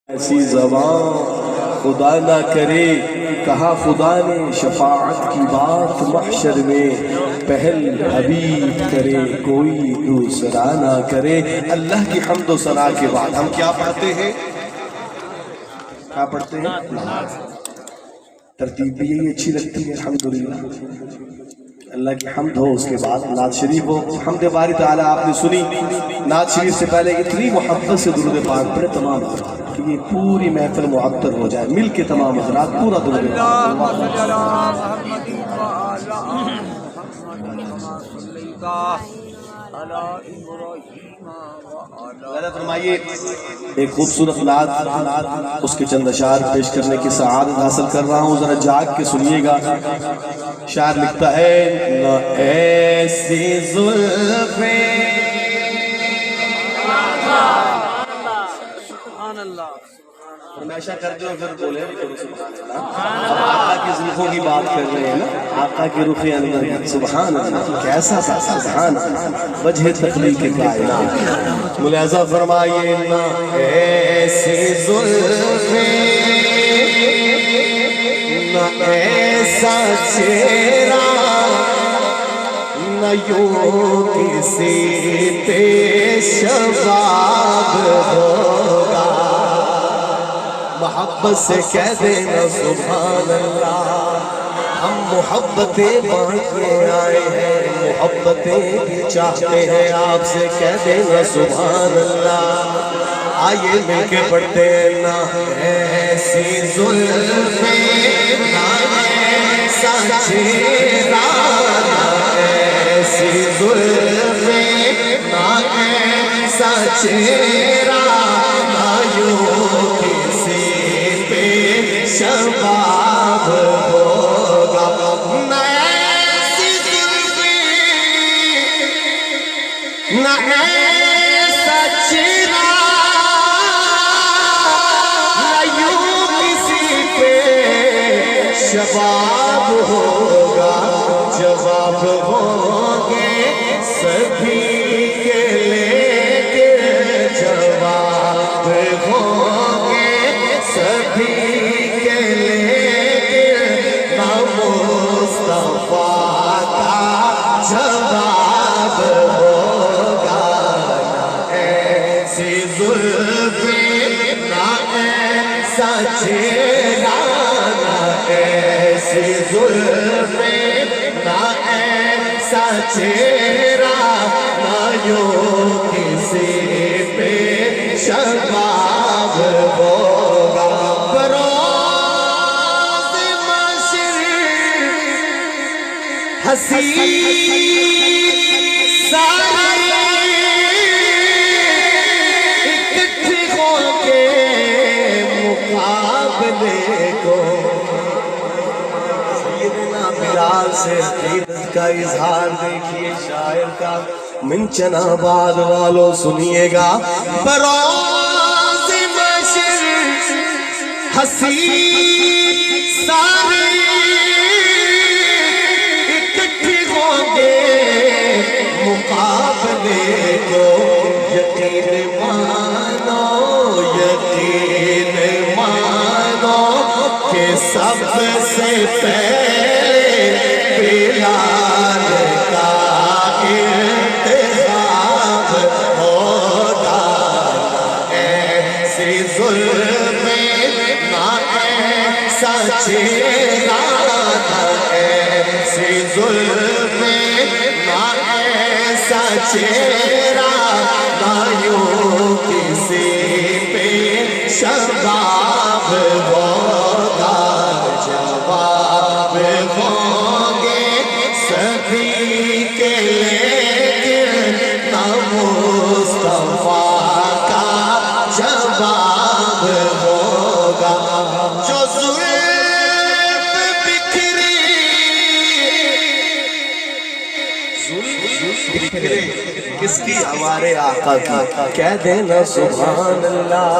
ایسی زبان خدا نہ کرے، کہا خدا نے شفاعت کی بات محشر میں، پہل حبیب کرے کوئی دوسرا نہ کرے۔ اللہ کی حمد و ثنا کے بعد ہم کیا پڑھتے ہیں؟ کیا پڑھتے ہیں؟ ترتیب بھی یہی اچھی لگتی ہے الحمدللہ۔ اللہ کی حمد ہو، اس کے بعد نعت شریف ہو۔ حمد باری تعالیٰ آپ نے سنی، نعت شریف سے پہلے اتنی محبت سے درود پاک پڑھے تمام حضرات کہ یہ پوری محفل معطر ہو جائے، مل کے تمام حضرات پورا درود فرمائیے۔ ایک خوبصورت نعت اس کے چند اشعار پیش کرنے کی سعادت حاصل کر رہا ہوں، ذرا جاگ کے سنیے گا۔ شاعر لکھتا ہے نہ ایسی زلفیں فرمائشہ کرتے ہو پھر بولے آقا کی زلفوں کی بات کر رہے ہیں نا، آقا کی رخ انور سبحان اللہ، کیسا سا سبحان اللہ، وجہ تخلیق کائنات۔ ملاحظہ فرمائیے نہ ایسی زلفیں، نہ ایسا چہرہ، نہ یوں کسی پہ شباب ہوگا، محبت سے کہہ دینا سبحان اللہ۔ ہم محبتیں بانٹ کے آئے ہیں، محبتیں بھی چاہتے ہیں، آپ سے کہہ دینا سبحان اللہ۔ آئیے مل کے پڑھتے ہیں نہ ایسی زلفیں، نہ ایسا چہرہ، نہ ایسی زلفیں، نہ ایسا چہرہ، نہ یوں کسی پہ شباب ہوگا، نہ ایسی زلفیں، نہ ایسا چہرہ، نہ یوں کسی پہ شباب ہوگا، جواب ہوں گے سبھی کے لیکن جواب ہوں گے سبھی کے لیکن نہ مصطفیٰ کا جواب ہوگا، نہ ایسی زلفیں، نہ ایسا چہرہ، نہ ایسی زلفیں، نہ ایسا چہرہ، نہ یوں کسی پہ شباب ہوگا، بروز محشر حسین سارے اکٹھے ہوں گے مقابلے کو، سیدنا بلال سے عقیدت کا اظہار دیکھیے شاعر کا۔ منچن آباد والوں سنیے گا، بروز محشر حسین سارے اکٹھے ہوں گے مقابلے کو، یقین مانو، یقین مانو کہ سب سے پہلے بلال کا انتخاب ہوگا، ایسی زلفیں، نہ ایسا چہرہ، نہ ایسی زلفیں، نہ ایسا چہرہ، نہ یوں کسی پہ شباب ہوگا، جواب ہوں گے سبھی کے لیکن نہ مصطفیٰ کا جواب ہوگا، جو زلف بکھری، بکھرے کس کی؟ ہمارے آقا کی، کہہ دینا سبحان اللہ۔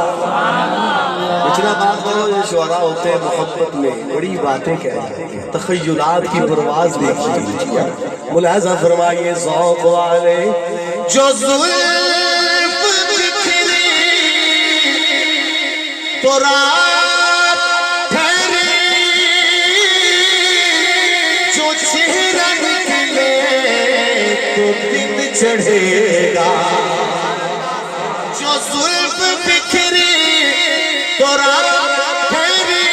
اتنا بات کرو، یہ شعراء ہوتے ہیں محبت میں بڑی باتیں کہتے ہیں، تخیلات کی پرواز دیکھیے۔ ملاحظہ فرمائیے ذوق والے، جو زلف بکھری تو تو رات ٹھہری جو چہرہ نکلے تو دن چڑھے گا جو زلف بکھری تو رات ٹھہری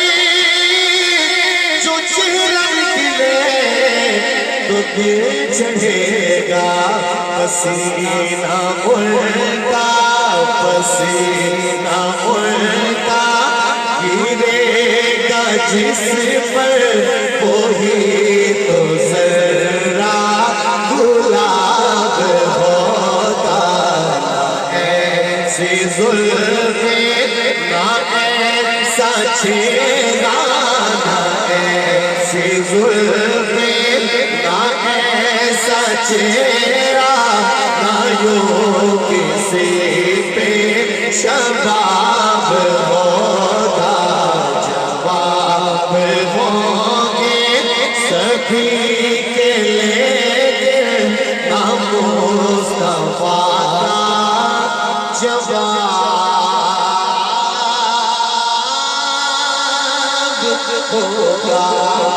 جو چہرہ نکلے تو دن چڑھے گا پسینہ الٹا پسینہ الٹا گرے گا جس پر وہی تو ذرا گلاب ہوتا ایسی زلف نہ ایسا چہرہ نہ ایسی زلف نہ ایسا چہرہ نہ یوں کسی پہ شباب ہوگا جواب ہوں گے سبھی کے لیکن نہ مصطفیٰ کا جواب ہوگا